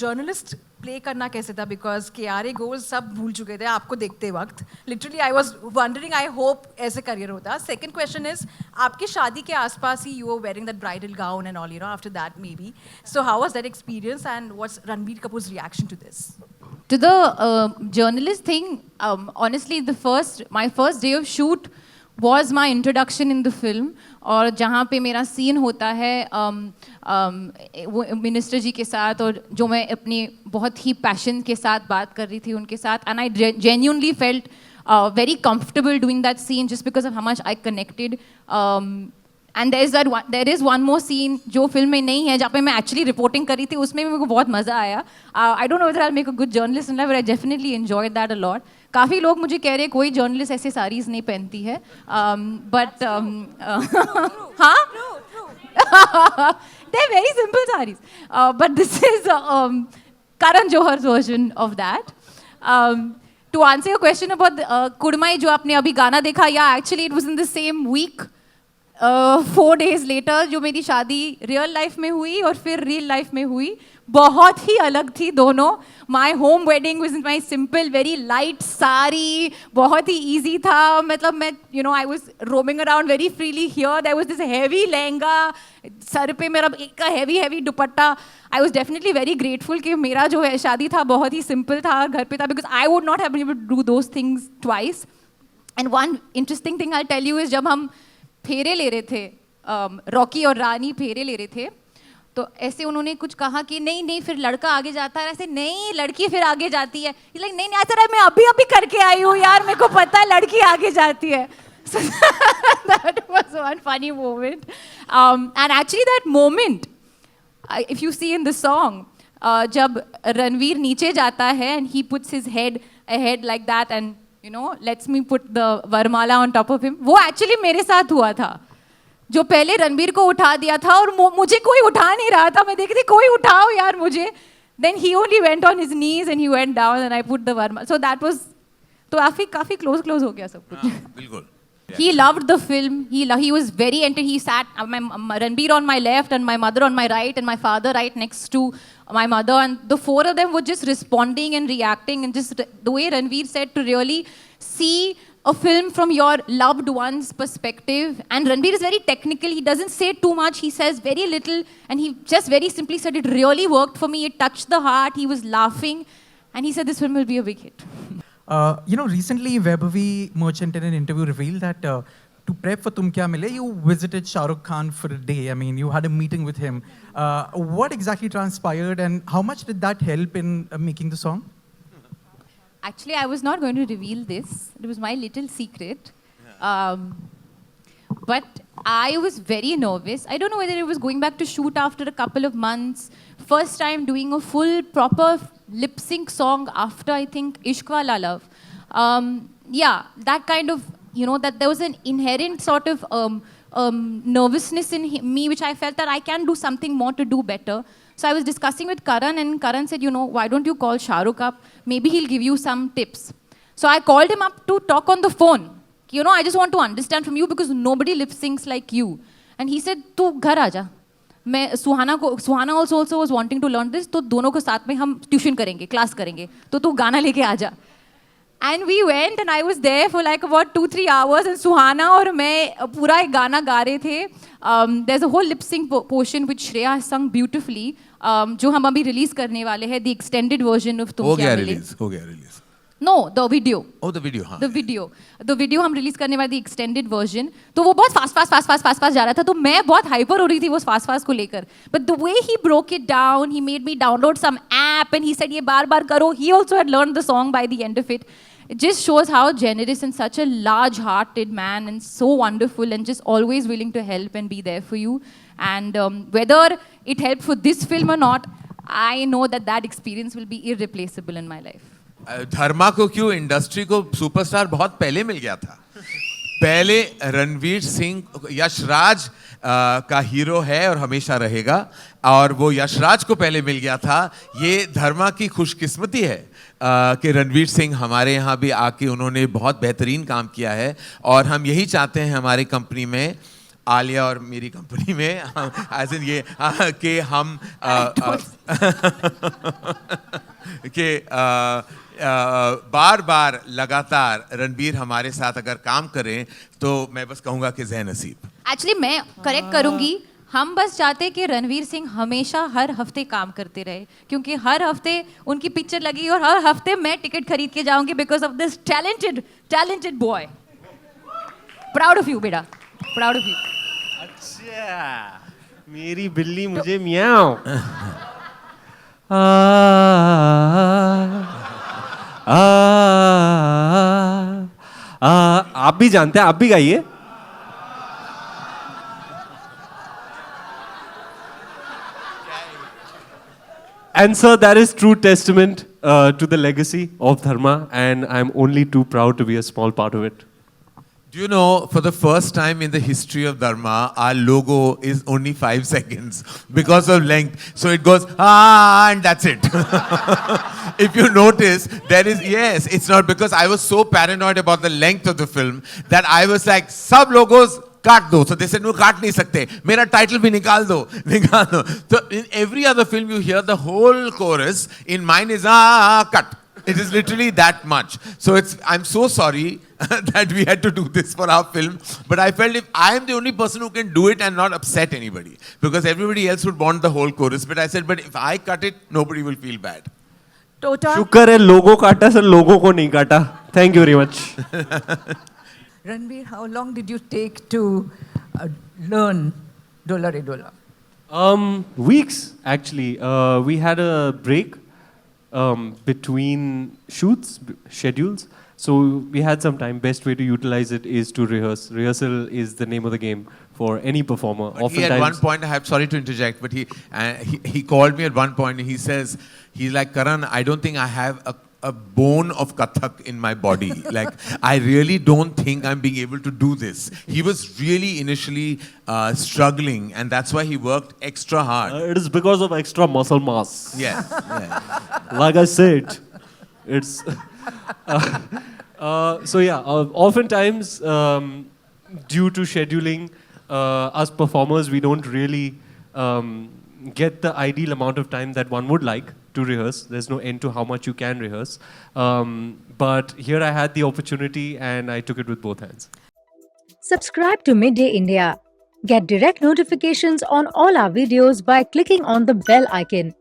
Journalist play करना कैसे था? बिकॉज KRA गोल्स सब भूल चुके थे आपको देखते वक्त. Literally I was wondering, I hope ऐसे करियर होता. सेकंड क्वेश्चन इज, आपकी शादी के आसपास ही you were wearing that bridal gown and all, you know, after that maybe. So how was that experience and what's Ranbir Kapoor's reaction to this? To the journalist thing, honestly, my first day of shoot was my introduction in the film. और जहाँ पे मेरा scene होता है minister जी के साथ, और जो मैं अपने बहुत ही पैशन के साथ बात कर रही थी उनके साथ, and I genuinely felt very comfortable doing that scene just because of how much I connected. And there is one more scene जो फिल्म में नहीं है, जहाँ पे मैं एक्चुअली रिपोर्टिंग करी थी, उसमें भी मेरे को बहुत मज़ा आया. I don't know whether I'll make a good journalist in life, but I definitely enjoyed that a lot. काफ़ी लोग मुझे कह रहे हैं कोई जर्नलिस्ट ऐसे साड़ीज़ नहीं पहनती है, बट हाँ, they're very simple sarees, but this is Karan Johar's version of that. To answer your question about कुड़माई जो आपने अभी गाना देखा, yeah, actually it was in the same week. 4 days later जो मेरी शादी रियल लाइफ में हुई और फिर रियल लाइफ में हुई, बहुत ही अलग थी दोनों. My home wedding was in my simple very light sari, बहुत ही ईजी था. मतलब मैं I was roaming around very freely here. There was this heavy lehenga, सर पे मेरा एक heavy dupatta. I was definitely very grateful कि मेरा जो है शादी था बहुत ही सिंपल था, घर पे था, because I would not have been able to do those things twice. And one interesting thing I tell you is, जब हम फेरे ले रहे थे, रॉकी और रानी फेरे ले रहे थे, तो ऐसे उन्होंने कुछ कहा कि नहीं फिर लड़का आगे जाता है, ऐसे नहीं लड़की फिर आगे जाती है. नहीं ऐसा मैं अभी करके आई हूँ यार, मेरे को पता है लड़की आगे जाती है. So that was one funny moment. And actually that moment, if you see in the song, जब रणवीर नीचे जाता है and he puts his head ahead like that and lets me put the Varmala on top of him, वो actually मेरे साथ हुआ था. जो पहले रणबीर को उठा दिया था और मुझे कोई उठा नहीं रहा था, मैं देखी थी कोई उठाओ यार मुझे. Then he only went on his knees and he went down and I put the Varmala. So that was, तो काफी close हो गया सब कुछ. बिल्कुल. He loved the film. He was very entered. He sat Ranbir on my left and my mother on my right and my father right next to my mother, and the four of them were just responding and reacting, and just the way Ranveer said, to really see a film from your loved one's perspective. And Ranbir is very technical. He doesn't say too much. He says very little, and he just very simply said, it really worked for me. It touched the heart. He was laughing, and he said this film will be a big hit. Recently Vaibhavi Merchant in an interview revealed that to prep for Tum Kya Mile, you visited Shah Rukh Khan for a day. I mean, you had a meeting with him. What exactly transpired, and how much did that help in making the song? Actually, I was not going to reveal this. It was my little secret. But I was very nervous. I don't know whether it was going back to shoot after a couple of months. First time doing a full, proper lip sync song after, I think, Ishq Wala Love. Yeah, that kind of, that there was an inherent sort of nervousness in me, which I felt that I can do something more to do better. So I was discussing with Karan, and Karan said, why don't you call Shah Rukh up? Maybe he'll give you some tips. So I called him up to talk on the phone. I just want to understand from you because nobody lip syncs like you. And he said, tu ghar aaja. Suhana also was wanting to learn this, तो दोनों को साथ में हम tuition करेंगे, class करेंगे, तो तू गाना लेके आजा. And we went, and I was there for like about 2-3 hours, and Suhana और मैं पूरा एक गाना गा रहे थे. There's a whole lip sync portion which Shreya has sung beautifully, जो हम अभी release करने वाले हैं, the extended version of तुम क्या मिले. हो गया release. No, the video. Oh, the video, हाँ. The video हम release करने वाले, the extended version. तो वो बहुत fast जा रहा था, तो मैं बहुत hyper हो रही थी वो fast को लेकर. But the way he broke it down, he made me download some app, and he said ये बार करो. He also had learned the song by the end of it. It just shows how generous and such a large-hearted man, and so wonderful, and just always willing to help and be there for you. And whether it helped for this film or not, I know that experience will be irreplaceable in my life. धर्मा को क्यों, industry को superstar बहुत पहले मिल गया था. पहले रणवीर सिंह यशराज का hero है और हमेशा रहेगा, और वो यशराज को पहले मिल गया था. ये धर्मा की खुशकिस्मती है कि रणवीर सिंह हमारे यहाँ भी आके उन्होंने बहुत बेहतरीन काम किया है, और हम यही चाहते हैं हमारी कंपनी में आलिया और मेरी कंपनी में एज इन ये कि हम कि बार बार लगातार रणबीर हमारे साथ अगर काम करें तो मैं बस कहूँगा कि ज़ै नसीब। एक्चुअली मैं करेक्ट करूंगी, हम बस चाहते कि रणवीर सिंह हमेशा हर हफ्ते काम करते रहे, क्योंकि हर हफ्ते उनकी पिक्चर लगी और हर हफ्ते मैं टिकट खरीद के जाऊंगी because of this talented boy. Proud of you बेटा, प्राउड ऑफ यू। अच्छा, मेरी बिल्ली मुझे मियाओ। आप भी जानते हैं, आप भी गाइए। And sir, that is true testament to the legacy of Dharma, and I'm only too proud to be a small part of it. Do you know, for the first time in the history of Dharma, our logo is only 5 seconds because of length. So it goes, and that's it. If you notice, there is, yes, it's not because I was so paranoid about the length of the film that I was like, sub logos, काट दो. So they said, no, काट नहीं सकते. मेरा title भी निकाल दो. So in every other film you hear the whole chorus. In mine is, cut. It is literally that much. So I'm so sorry that we had to do this for our film. But I felt if I am the only person who can do it and not upset anybody, because everybody else would want the whole chorus. But I said, but if I cut it, nobody will feel bad. Tota. शुक्र है लोगो काटा sir, लोगों को नहीं काटा. Thank you very much. Ranveer, how long did you take to learn Dola Re Dola? Weeks actually. We had a break between shoots, schedules. So we had some time. Best way to utilize it is to rehearse. Rehearsal is the name of the game for any performer. But he at one point, I'm sorry to interject, but he called me at one point and he says, he's like, Karan, I don't think I have a bone of Kathak in my body. Like, I really don't think I'm being able to do this. He was really initially struggling, and that's why he worked extra hard. It is because of extra muscle mass. Yeah. Like I said, it's... so yeah, oftentimes due to scheduling, us performers, we don't really get the ideal amount of time that one would like to rehearse. There's no end to how much you can rehearse. But here I had the opportunity and I took it with both hands. Subscribe to Midday India. Get direct notifications on all our videos by clicking on the bell icon.